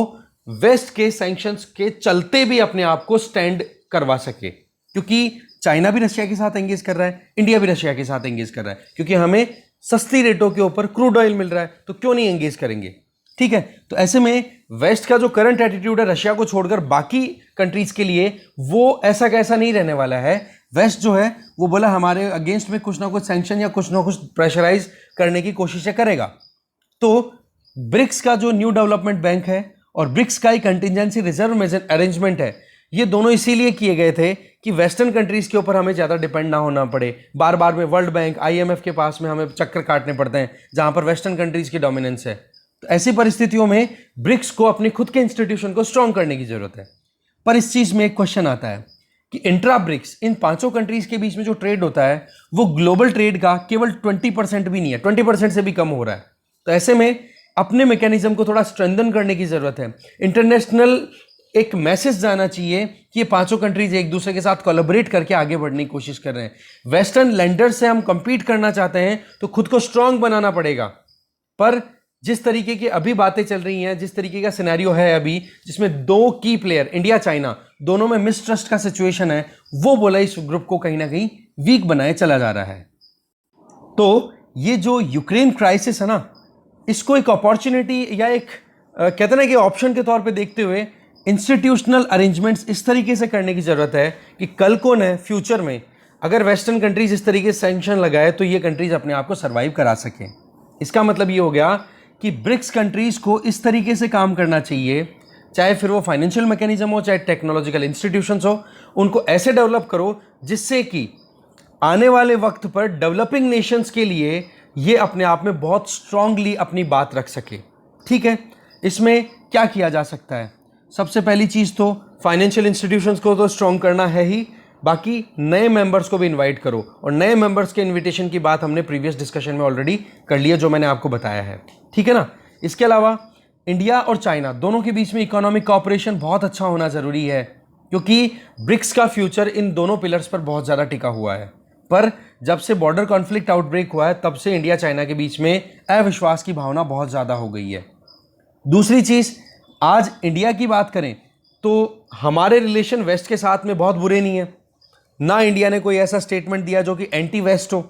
S1: वेस्ट के सैंक्शंस के चलते भी अपने आप को स्टैंड करवा सके। क्योंकि चाइना भी रशिया के साथ एंगेज कर रहा है, इंडिया भी रशिया के साथ एंगेज कर रहा है, क्योंकि हमें सस्ती रेटों के ऊपर क्रूड ऑयल मिल रहा है, तो क्यों नहीं एंगेज करेंगे। ठीक है, तो ऐसे में वेस्ट का जो करंट एटीट्यूड है रशिया को छोड़कर बाकी कंट्रीज के लिए, वो ऐसा कैसा नहीं रहने वाला है। वेस्ट जो है वो बोला हमारे अगेंस्ट में कुछ ना कुछ सैंक्शन या कुछ ना कुछ प्रेशराइज करने की कोशिशें करेगा। तो ब्रिक्स का जो न्यू डेवलपमेंट बैंक है और ब्रिक्स का ही कंटिजेंसी रिजर्व अरेंजमेंट है, ये दोनों इसीलिए किए गए थे कि वेस्टर्न कंट्रीज के ऊपर हमें ज़्यादा डिपेंड ना होना पड़े। बार बार में वर्ल्ड बैंक, आईएमएफ के पास में हमें चक्कर काटने पड़ते हैं जहां पर वेस्टर्न कंट्रीज की डोमिनेंस है। तो ऐसी परिस्थितियों में ब्रिक्स को अपने खुद के इंस्टीट्यूशन को स्ट्रॉन्ग करने की जरूरत है। पर इस चीज में एक क्वेश्चन आता है कि इंट्रा ब्रिक्स, इन पांचों कंट्रीज के बीच में जो ट्रेड होता है वो ग्लोबल ट्रेड का केवल 20% भी नहीं है, 20% से भी कम हो रहा है। तो ऐसे में अपने मैकेनिज्म को थोड़ा स्ट्रेंथन करने की जरूरत है। इंटरनेशनल एक मैसेज जाना चाहिए कि ये पांचों कंट्रीज एक दूसरे के साथ कोलैबोरेट करके आगे बढ़ने की कोशिश कर रहे हैं। वेस्टर्न लैंडर से हम कंपीट करना चाहते हैं तो खुद को स्ट्रांग बनाना पड़ेगा। पर जिस तरीके की अभी बातें चल रही हैं, जिस तरीके का सिनेरियो है अभी, जिसमें दो की प्लेयर इंडिया चाइना दोनों में मिसट्रस्ट का सिचुएशन है, वो बोला इस ग्रुप को कहीं ना कहीं वीक बनाए चला जा रहा है। तो ये जो यूक्रेन क्राइसिस है ना, इसको एक अपॉर्चुनिटी या एक कहते ना कि ऑप्शन के तौर पे देखते हुए इंस्टीट्यूशनल अरेंजमेंट्स इस तरीके से करने की जरूरत है कि कल को न फ्यूचर में अगर वेस्टर्न कंट्रीज इस तरीके से सैंक्शन लगाए तो ये कंट्रीज अपने आप को सर्वाइव करा सकें। इसका मतलब ये हो गया कि ब्रिक्स कंट्रीज को इस तरीके से काम करना चाहिए, चाहे फिर वो फाइनेंशियल मैकेनिज्म हो, चाहे टेक्नोलॉजिकल इंस्टीट्यूशंस हो, उनको ऐसे डेवलप करो जिससे कि आने वाले वक्त पर डेवलपिंग नेशंस के लिए ये अपने आप में बहुत स्ट्रांगली अपनी बात रख सके। ठीक है, इसमें क्या किया जा सकता है? सबसे पहली चीज़ तो फाइनेंशियल इंस्टीट्यूशंस को तो स्ट्रॉन्ग करना है ही, बाकी नए मेंबर्स को भी इनवाइट करो। और नए मेंबर्स के इनविटेशन की बात हमने प्रीवियस डिस्कशन में ऑलरेडी कर ली है, जो मैंने आपको बताया है। ठीक है ना। इसके अलावा इंडिया और चाइना दोनों के बीच में इकोनॉमिक कॉपरेशन बहुत अच्छा होना ज़रूरी है, क्योंकि ब्रिक्स का फ्यूचर इन दोनों पिलर्स पर बहुत ज़्यादा टिका हुआ है। पर जब से बॉर्डर कॉन्फ्लिक्ट आउटब्रेक हुआ है तब से इंडिया चाइना के बीच में अविश्वास की भावना बहुत ज़्यादा हो गई है। दूसरी चीज़, आज इंडिया की बात करें तो हमारे रिलेशन वेस्ट के साथ में बहुत बुरे नहीं है ना। इंडिया ने कोई ऐसा स्टेटमेंट दिया जो कि एंटी वेस्ट हो,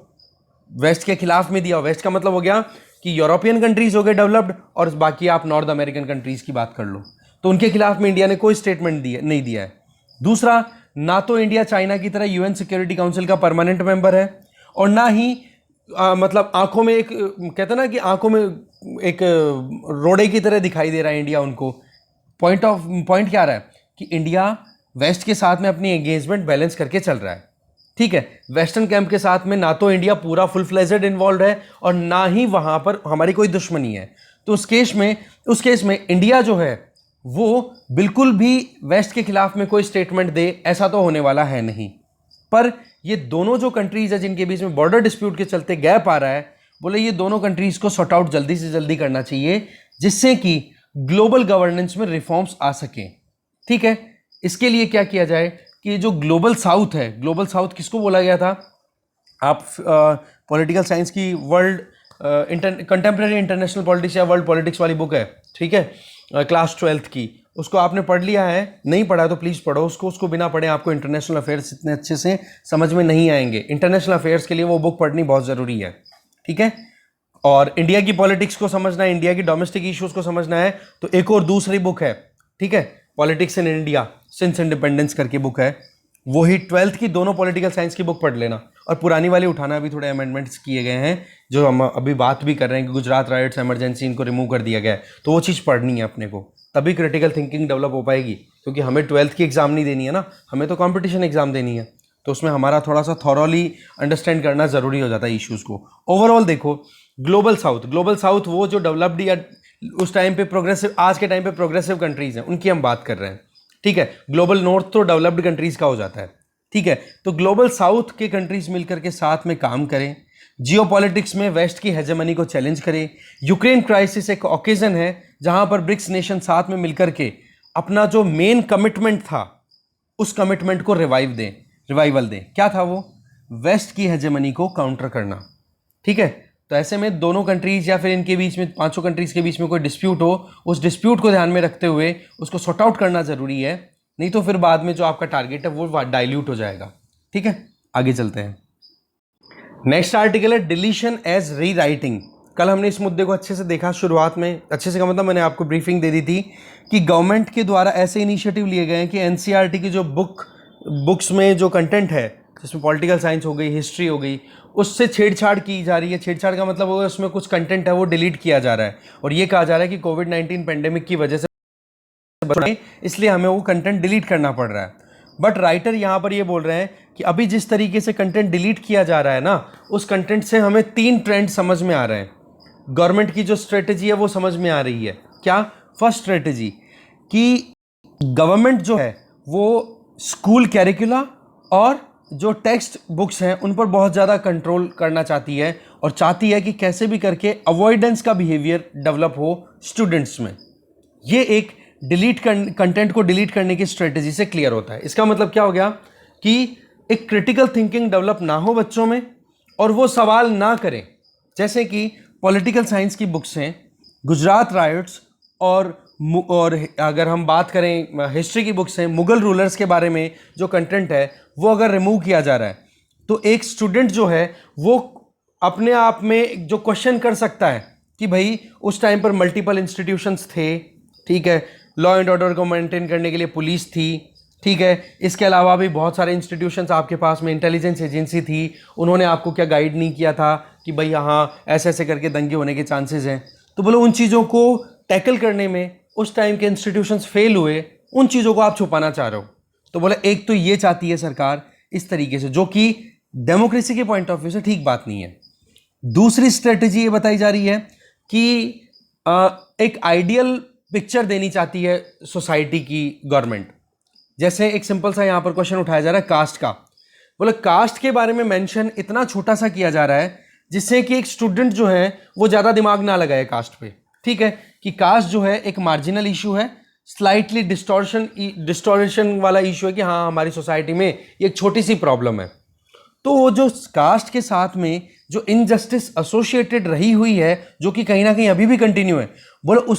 S1: वेस्ट के खिलाफ में दिया हो। वेस्ट का मतलब हो गया कि यूरोपियन कंट्रीज हो गए डेवलप्ड और बाकी आप नॉर्थ अमेरिकन कंट्रीज की बात कर लो, तो उनके खिलाफ में इंडिया ने कोई स्टेटमेंट नहीं दिया है। दूसरा, ना तो इंडिया चाइना की तरह यूएन सिक्योरिटी काउंसिल का परमानेंट मेंबर है और ना ही मतलब आंखों में एक कहते ना कि आंखों में एक रोड़े की तरह दिखाई दे रहा है इंडिया उनको। पॉइंट क्या आ रहा है कि इंडिया वेस्ट के साथ में अपनी एंगेजमेंट बैलेंस करके चल रहा है। ठीक है, वेस्टर्न कैंप के साथ में ना तो इंडिया पूरा फुल फ्लेजेड इन्वॉल्व है और ना ही वहां पर हमारी कोई दुश्मनी है। तो उस केस में इंडिया जो है वो बिल्कुल भी वेस्ट के खिलाफ में कोई स्टेटमेंट दे, ऐसा तो होने वाला है नहीं। पर ये दोनों जो कंट्रीज है जिनके बीच में बॉर्डर डिस्प्यूट के चलते गैप आ रहा है, बोले ये दोनों कंट्रीज को सॉर्ट आउट जल्दी से जल्दी करना चाहिए, जिससे कि ग्लोबल गवर्नेंस में रिफॉर्म्स आ सकें। ठीक है, इसके लिए क्या किया जाए कि जो ग्लोबल साउथ है, ग्लोबल साउथ किसको बोला गया था? आप पॉलिटिकल साइंस की वर्ल्ड कंटेम्प्रेरी इंटरनेशनल पॉलिटिक्स या वर्ल्ड पॉलिटिक्स वाली बुक है, ठीक है, क्लास 12th की, उसको आपने पढ़ लिया है? नहीं पढ़ा तो प्लीज़ पढ़ो उसको बिना पढ़े आपको इंटरनेशनल अफेयर्स इतने अच्छे से समझ में नहीं आएंगे। इंटरनेशनल अफेयर्स के लिए वो बुक पढ़नी बहुत ज़रूरी है। ठीक है, और इंडिया की पॉलिटिक्स को समझना है, इंडिया की डोमेस्टिक इश्यूज को समझना है, तो एक और दूसरी बुक है, ठीक है, politics in India since independence करके बुक है, वही 12th की दोनों पॉलिटिकल साइंस की बुक पढ़ लेना। और पुरानी वाली उठाना, अभी थोड़े अमेंडमेंट्स किए गए हैं जो हम अभी बात भी कर रहे हैं कि गुजरात राइट्स इमरजेंसी इनको रिमूव कर दिया गया है, तो वो चीज़ पढ़नी है अपने को, तभी क्रिटिकल थिंकिंग डेवलप हो पाएगी। क्योंकि हमें 12th की एग्जाम नहीं देनी है ना, हमें तो कॉम्पिटिशन एग्जाम देनी है, तो उसमें हमारा थोड़ा सा थॉरोली अंडरस्टैंड करना ज़रूरी हो जाता है इश्यूज़ को। ओवरऑल देखो, ग्लोबल साउथ वो जो डेवलप्ड या उस टाइम पे प्रोग्रेसिव, आज के टाइम पे प्रोग्रेसिव कंट्रीज हैं, उनकी हम बात कर रहे हैं। ठीक है, ग्लोबल नॉर्थ तो डेवलप्ड कंट्रीज का हो जाता है। ठीक है, तो ग्लोबल साउथ के कंट्रीज मिलकर के साथ में काम करें, जियोपॉलिटिक्स में वेस्ट की हेजेमनी को चैलेंज करें। यूक्रेन क्राइसिस एक ओकेजन है जहां पर ब्रिक्स नेशन साथ में मिलकर के अपना जो मेन कमिटमेंट था उस कमिटमेंट को रिवाइवल दें। क्या था वो? वेस्ट की हेजेमनी को काउंटर करना। ठीक है, तो ऐसे में दोनों कंट्रीज या फिर इनके बीच में, पांचों कंट्रीज के बीच में कोई डिस्प्यूट हो, उस डिस्प्यूट को ध्यान में रखते हुए उसको सॉर्ट आउट करना जरूरी है, नहीं तो फिर बाद में जो आपका टारगेट है वो डाइल्यूट हो जाएगा। ठीक है, आगे चलते हैं। नेक्स्ट आर्टिकल है डिलीशन एज री राइटिंग। कल हमने इस मुद्दे को अच्छे से देखा शुरुआत में, अच्छे से का मतलब मैंने आपको ब्रीफिंग दे दी थी कि गवर्नमेंट के द्वारा ऐसे इनिशिएटिव लिए गए हैं कि एनसीईआरटी की जो बुक्स में जो कंटेंट है, जिसमें पॉलिटिकल साइंस हो गई, हिस्ट्री हो गई, उससे छेड़छाड़ की जा रही है। छेड़छाड़ का मतलब वो उसमें कुछ कंटेंट है वो डिलीट किया जा रहा है, और ये कहा जा रहा है कि कोविड-19 पेंडेमिक की वजह से इसलिए हमें वो कंटेंट डिलीट करना पड़ रहा है। बट राइटर यहाँ पर ये बोल रहे हैं कि अभी जिस तरीके से कंटेंट डिलीट किया जा रहा है ना, उस कंटेंट से हमें 3 ट्रेंड समझ में आ रहे हैं। गवर्नमेंट की जो स्ट्रेटेजी है वो समझ में आ रही है। क्या? फर्स्ट स्ट्रेटेजी कि गवर्नमेंट जो है वो स्कूल कैरिकुला और जो टेक्स्ट बुक्स हैं उन पर बहुत ज़्यादा कंट्रोल करना चाहती है, और चाहती है कि कैसे भी करके अवॉइडेंस का बिहेवियर डेवलप हो स्टूडेंट्स में। ये एक कंटेंट को डिलीट करने की स्ट्रेटेजी से क्लियर होता है। इसका मतलब क्या हो गया कि एक क्रिटिकल थिंकिंग डेवलप ना हो बच्चों में, और वो सवाल ना करें। जैसे कि पॉलिटिकल साइंस की बुक्स हैं, गुजरात राइट्स, और अगर हम बात करें हिस्ट्री की बुक्स हैं, मुगल रूलर्स के बारे में जो कंटेंट है वो अगर रिमूव किया जा रहा है, तो एक स्टूडेंट जो है वो अपने आप में जो क्वेश्चन कर सकता है कि भाई उस टाइम पर मल्टीपल इंस्टीट्यूशंस थे, ठीक है, लॉ एंड ऑर्डर को मेंटेन करने के लिए पुलिस थी, ठीक है, इसके अलावा भी बहुत सारे इंस्टीट्यूशंस आपके पास में, इंटेलिजेंस एजेंसी थी, उन्होंने आपको क्या गाइड नहीं किया था कि भाई यहाँ ऐसे ऐसे करके दंगे होने के चांसेस हैं। तो बोलो उन चीज़ों को टैकल करने में उस टाइम के इंस्टीट्यूशंस फेल हुए, उन चीज़ों को आप छुपाना चाह रहे हो। तो बोले एक तो ये चाहती है सरकार इस तरीके से, जो कि डेमोक्रेसी के पॉइंट ऑफ व्यू से ठीक बात नहीं है। दूसरी स्ट्रेटेजी ये बताई जा रही है कि एक आइडियल पिक्चर देनी चाहती है सोसाइटी की गवर्नमेंट। जैसे एक सिंपल सा यहाँ पर क्वेश्चन उठाया जा रहा है कास्ट का। बोले कास्ट के बारे में मेंशन इतना छोटा सा किया जा रहा है जिससे कि एक स्टूडेंट जो है वो ज़्यादा दिमाग ना लगाए कास्ट पे। ठीक है, कि कास्ट जो है एक मार्जिनल इशू है, स्लाइटली डिस्टोर्शन वाला इशू है कि हाँ हमारी सोसाइटी में ये एक छोटी सी प्रॉब्लम है। तो वो जो कास्ट के साथ में जो इनजस्टिस एसोसिएटेड रही हुई है, जो कि कहीं ना कहीं अभी भी कंटिन्यू है, बोले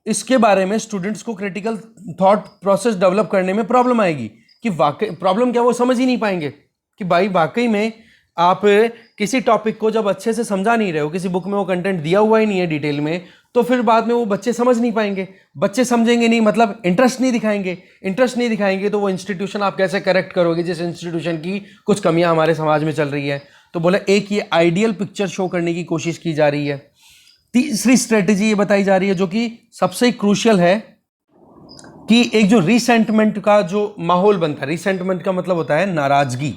S1: इसके बारे में स्टूडेंट्स को क्रिटिकल थॉट प्रोसेस डेवलप करने में प्रॉब्लम आएगी। कि वाकई प्रॉब्लम क्या, वो समझ ही नहीं पाएंगे कि भाई वाकई में आप किसी टॉपिक को जब अच्छे से समझा नहीं रहे हो, किसी बुक में वो कंटेंट दिया हुआ ही नहीं है डिटेल में, तो फिर बाद में वो बच्चे समझ नहीं पाएंगे। बच्चे समझेंगे नहीं मतलब इंटरेस्ट नहीं दिखाएंगे तो वो इंस्टीट्यूशन आप कैसे करेक्ट करोगे जिस इंस्टीट्यूशन की कुछ कमियां हमारे समाज में चल रही है। तो बोले एक ये आइडियल पिक्चर शो करने की कोशिश की जा रही है। तीसरी स्ट्रेटेजी ये बताई जा रही है जो कि सबसे क्रूशियल है, कि एक जो रिसेंटमेंट का जो माहौल बनता है, रिसेंटमेंट का मतलब होता है नाराजगी,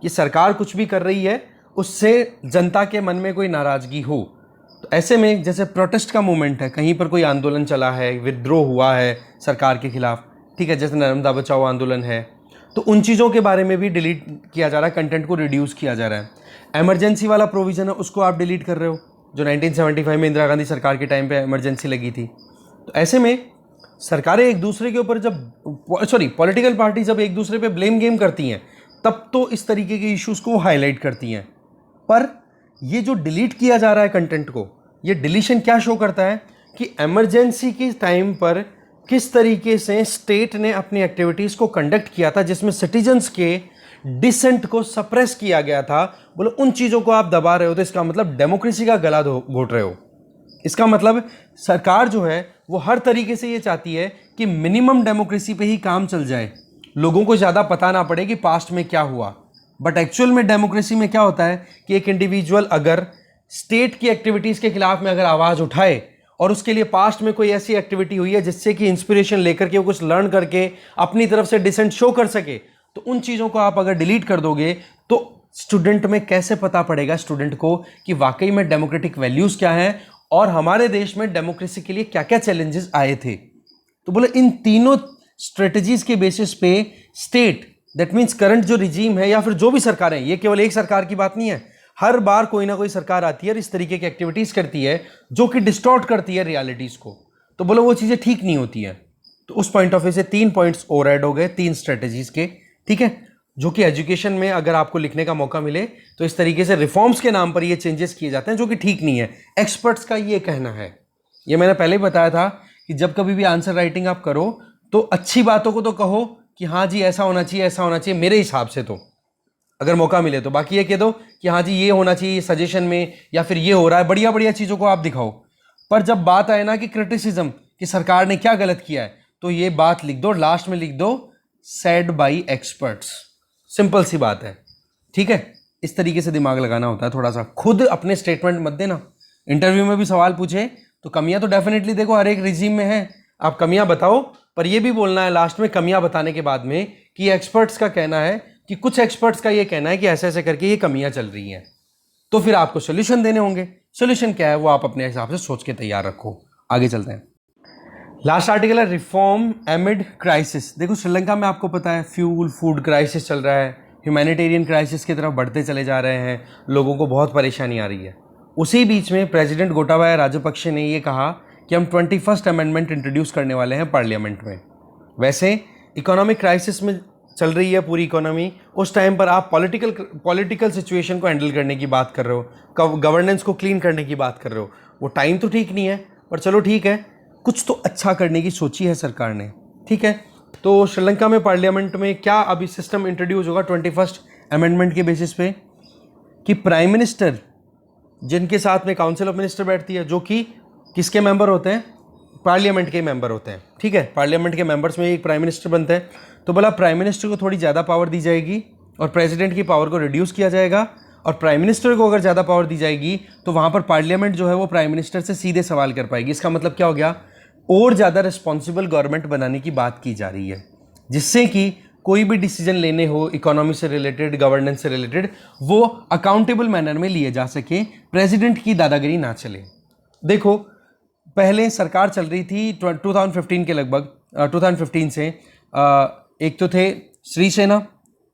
S1: कि सरकार कुछ भी कर रही है उससे जनता के मन में कोई नाराजगी हो। तो ऐसे में जैसे प्रोटेस्ट का मूवमेंट है, कहीं पर कोई आंदोलन चला है, विद्रोह हुआ है सरकार के खिलाफ, ठीक है, जैसे नर्मदा बचाओ आंदोलन है, तो उन चीज़ों के बारे में भी डिलीट किया जा रहा है, कंटेंट को रिड्यूस किया जा रहा है। एमरजेंसी वाला प्रोविज़न है उसको आप डिलीट कर रहे हो, जो 1975 में इंदिरा गांधी सरकार के टाइम पे इमरजेंसी लगी थी। तो ऐसे में सरकारें एक दूसरे के ऊपर पॉलिटिकल पार्टी जब एक दूसरे पे ब्लेम गेम करती हैं, तब तो इस तरीके के इश्यूज़ को हाईलाइट करती हैं। पर ये जो डिलीट किया जा रहा है कंटेंट को, ये डिलीशन क्या शो करता है कि इमरजेंसी के टाइम पर किस तरीके से स्टेट ने अपनी एक्टिविटीज़ को कंडक्ट किया था, जिसमें सिटीजन्स के डिसेंट को सप्रेस किया गया था। बोलो उन चीज़ों को आप दबा रहे हो, तो इसका मतलब डेमोक्रेसी का गला घोट रहे हो। इसका मतलब सरकार जो है वो हर तरीके से ये चाहती है कि मिनिमम डेमोक्रेसी पे ही काम चल जाए, लोगों को ज़्यादा पता ना पड़े कि पास्ट में क्या हुआ। बट एक्चुअल में डेमोक्रेसी में क्या होता है कि एक इंडिविजुअल अगर स्टेट की एक्टिविटीज़ के खिलाफ में अगर आवाज़ उठाए, और उसके लिए पास्ट में कोई ऐसी एक्टिविटी हुई है जिससे कि इंस्पिरेशन लेकर के वो कुछ लर्न करके अपनी तरफ से डिसेंट शो कर सके, तो उन चीज़ों को आप अगर डिलीट कर दोगे तो स्टूडेंट में कैसे पता पड़ेगा स्टूडेंट को कि वाकई में डेमोक्रेटिक वैल्यूज़ क्या हैं और हमारे देश में डेमोक्रेसी के लिए क्या क्या चैलेंजेस आए थे। तो बोले इन तीनों स्ट्रेटजीज के बेसिस पे स्टेट दैट मीन्स करंट जो रिजीम है या फिर जो भी सरकार है, ये केवल एक सरकार की बात नहीं है, हर बार कोई ना कोई सरकार आती है और इस तरीके की एक्टिविटीज करती है जो कि डिस्टॉर्ट करती है रियलिटीज को, तो बोलो वो चीजें ठीक नहीं होती है। तो उस पॉइंट ऑफ व्यू से 3 पॉइंट्स और ऐड हो गए, 3 स्ट्रेटेजीज के, ठीक है, जो कि एजुकेशन में अगर आपको लिखने का मौका मिले तो इस तरीके से रिफॉर्म्स के नाम पर ये चेंजेस किए जाते हैं जो कि ठीक नहीं है। एक्सपर्ट्स का ये कहना है, ये मैंने पहले ही बताया था कि जब कभी भी आंसर राइटिंग आप करो तो अच्छी बातों को तो कहो कि हाँ जी ऐसा होना चाहिए, ऐसा होना चाहिए मेरे हिसाब से, तो अगर मौका मिले तो, बाकी ये कह दो कि हाँ जी ये होना चाहिए सजेशन में, या फिर ये हो रहा है, बढ़िया बढ़िया चीज़ों को आप दिखाओ। पर जब बात आए ना कि क्रिटिसिज्म, कि सरकार ने क्या गलत किया है, तो ये बात लिख दो, लास्ट में लिख दो सेड बाई एक्सपर्ट्स, सिंपल सी बात है, ठीक है। इस तरीके से दिमाग लगाना होता है थोड़ा सा, खुद अपने स्टेटमेंट मत देना। इंटरव्यू में भी सवाल पूछे तो कमियां तो डेफिनेटली देखो हर एक रिजीम में है, आप कमियां बताओ, पर ये भी बोलना है लास्ट में कमियां बताने के बाद में कि एक्सपर्ट्स का कहना है, कि कुछ एक्सपर्ट्स का ये कहना है कि ऐसे ऐसे करके ये कमियां चल रही हैं, तो फिर आपको सोल्यूशन देने होंगे। सोल्यूशन क्या है वो आप अपने हिसाब से सोच के तैयार रखो। आगे चलते हैं। लास्ट आर्टिकल है रिफॉर्म एमिड क्राइसिस। देखो श्रीलंका में आपको पता है फ्यूल फूड क्राइसिस चल रहा है, ह्यूमैनिटेरियन क्राइसिस की तरफ बढ़ते चले जा रहे हैं, लोगों को बहुत परेशानी आ रही है। उसी बीच में प्रेसिडेंट गोटाबाया राजपक्षे ने ये कहा कि हम 21st अमेंडमेंट इंट्रोड्यूस करने वाले हैं पार्लियामेंट में। वैसे इकोनॉमिक क्राइसिस में चल रही है पूरी इकोनॉमी, उस टाइम पर आप पॉलिटिकल सिचुएशन को हैंडल करने की बात कर रहे हो, गवर्नेंस को क्लीन करने की बात कर रहे हो, वो टाइम तो ठीक नहीं है, पर चलो ठीक है, कुछ तो अच्छा करने की सोची है सरकार ने, ठीक है। तो श्रीलंका में पार्लियामेंट में क्या अभी सिस्टम इंट्रोड्यूस होगा 21st अमेंडमेंट के बेसिस पे, कि प्राइम मिनिस्टर जिनके साथ में काउंसिल ऑफ मिनिस्टर बैठती है, जो कि किसके मेंबर होते हैं, पार्लियामेंट के मेंबर होते हैं, ठीक है, पार्लियामेंट के मेंबर्स में एक प्राइम मिनिस्टर बनते हैं। तो बोला प्राइम मिनिस्टर को थोड़ी ज़्यादा पावर दी जाएगी और प्रेसिडेंट की पावर को रिड्यूस किया जाएगा, और प्राइम मिनिस्टर को अगर ज़्यादा पावर दी जाएगी तो वहाँ पर पार्लियामेंट जो है वो प्राइम मिनिस्टर से सीधे सवाल कर पाएगी। इसका मतलब क्या हो गया, और ज़्यादा रिस्पॉन्सिबल गवर्नमेंट बनाने की बात की जा रही है, जिससे कि कोई भी डिसीजन लेने हो इकोनॉमी से रिलेटेड, गवर्नेंस से रिलेटेड, वो अकाउंटेबल मैनर में लिए जा सके, प्रेसिडेंट की दादागिरी ना चले। देखो पहले सरकार चल रही थी 2015 के लगभग, 2015 से एक तो थे श्रीसेना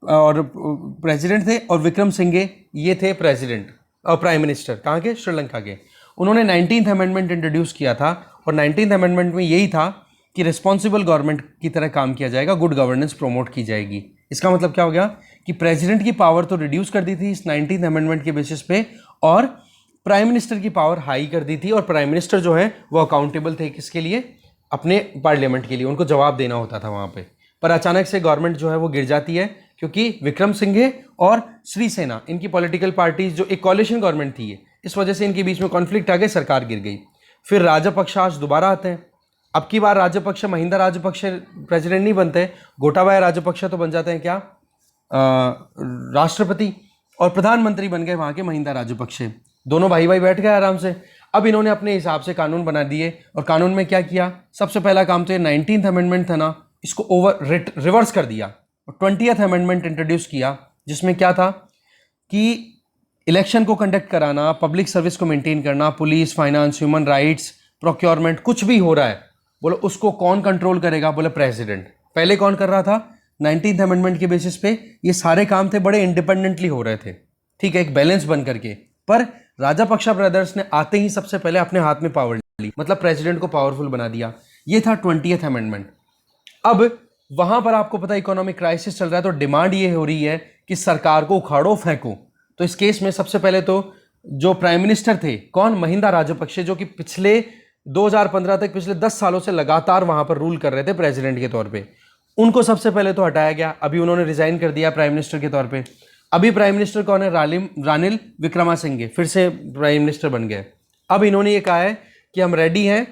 S1: और प्रेसिडेंट थे, और विक्रम सिंघे ये थे प्रेसिडेंट और प्राइम मिनिस्टर, कहाँ के, श्रीलंका के। उन्होंने 19th अमेंडमेंट इंट्रोड्यूस किया था, और 19th अमेंडमेंट में यही था कि रिस्पॉन्सिबल गवर्नमेंट की तरह काम किया जाएगा, गुड गवर्नेंस प्रमोट की जाएगी। इसका मतलब क्या हो गया कि प्रेसिडेंट की पावर तो रिड्यूस कर दी थी इस 19th अमेंडमेंट के बेसिस पे, और प्राइम मिनिस्टर की पावर हाई कर दी थी, और प्राइम मिनिस्टर जो है वो अकाउंटेबल थे किसके लिए, अपने पार्लियामेंट के लिए, उनको जवाब देना होता था वहाँ पे। पर अचानक से गवर्नमेंट जो है वो गिर जाती है, क्योंकि विक्रम सिंघे और श्रीसेना इनकी पॉलिटिकल पार्टीज जो एक कॉलिशन गवर्नमेंट थी, इस वजह से इनके बीच में कॉन्फ्लिक्ट आ गए, सरकार गिर गई। फिर राजपक्षा आज दोबारा आते हैं, अब की बार राजपक्षा, महिंदा राजपक्षा प्रेसिडेंट नहीं बनते, गोटाबाया राजपक्षा तो बन जाते हैं क्या, राष्ट्रपति, और प्रधानमंत्री बन गए वहाँ के महिंदा राजपक्षे। दोनों भाई भाई बैठ गए आराम से। अब इन्होंने अपने हिसाब से कानून बना दिए, और कानून में क्या किया, सबसे पहला काम तो ये 19th अमेंडमेंट था ना, इसको रिवर्स कर दिया, और 20th अमेंडमेंट इंट्रोड्यूस किया, जिसमें क्या था कि इलेक्शन को कंडक्ट कराना, पब्लिक सर्विस को मेंटेन करना, police, finance, human rights, procurement, कुछ भी हो रहा है, बोलो उसको कौन कंट्रोल करेगा, बोले प्रेसिडेंट। पहले कौन कर रहा था, 19th अमेंडमेंट के बेसिस पे ये सारे काम थे, बड़े इंडिपेंडेंटली हो रहे थे, ठीक है, एक बैलेंस बन करके। पर राजापक्षा ब्रदर्स ने आते ही सबसे पहले अपने हाथ में पावर ली, मतलब प्रेसिडेंट को पावरफुल बना दिया। ये था 20th अमेंडमेंट। अब वहां पर आपको पता है इकोनॉमिक क्राइसिस चल रहा है, तो डिमांड ये हो रही है कि सरकार को उखाड़ो फेंको। तो इस केस में सबसे पहले तो जो प्राइम मिनिस्टर थे, कौन, महिंदा राजपक्षे, जो कि पिछले 2015 तक पिछले 10 सालों से लगातार वहां पर रूल कर रहे थे प्रेसिडेंट के तौर पे, उनको सबसे पहले तो हटाया गया। अभी उन्होंने रिजाइन कर दिया प्राइम मिनिस्टर के तौर पे। अभी प्राइम मिनिस्टर कौन है, रानिल विक्रमासिंघे, फिर से प्राइम मिनिस्टर बन गए। अब इन्होंने ये कहा है कि हम रेडी हैं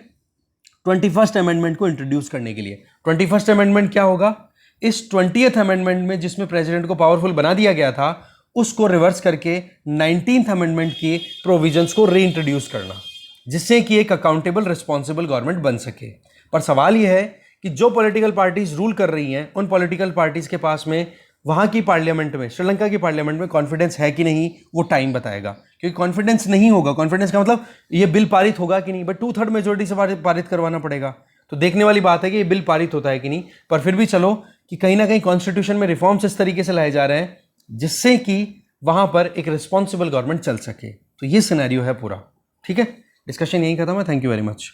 S1: 21st अमेंडमेंट को इंट्रोड्यूस करने के लिए। 21st अमेंडमेंट क्या होगा, इस 20th अमेंडमेंट में जिसमें प्रेसिडेंट को पावरफुल बना दिया गया था, उसको रिवर्स करके 19th अमेंडमेंट के प्रोविजंस को रीइंट्रोड्यूस करना, जिससे कि एक अकाउंटेबल रिस्पॉन्सिबल गवर्नमेंट बन सके। पर सवाल यह है कि जो पॉलिटिकल पार्टीज रूल कर रही हैं, उन पॉलिटिकल पार्टीज के पास में वहाँ की पार्लियामेंट में, श्रीलंका की पार्लियामेंट में कॉन्फिडेंस है कि नहीं, वो टाइम बताएगा। क्योंकि कॉन्फिडेंस नहीं होगा, कॉन्फिडेंस का मतलब ये बिल पारित होगा कि नहीं, बट 2/3 मेजोरिटी से पारित करवाना पड़ेगा। तो देखने वाली बात है कि ये बिल पारित होता है कि नहीं। पर फिर भी चलो कि कहीं ना कहीं कॉन्स्टिट्यूशन में रिफॉर्म्स इस तरीके से लाए जा रहे हैं जिससे कि वहां पर एक रिस्पॉन्सिबल गवर्नमेंट चल सके। तो ये सिनेरियो है पूरा। ठीक है, डिस्कशन यही खत्म है। Thank you very much.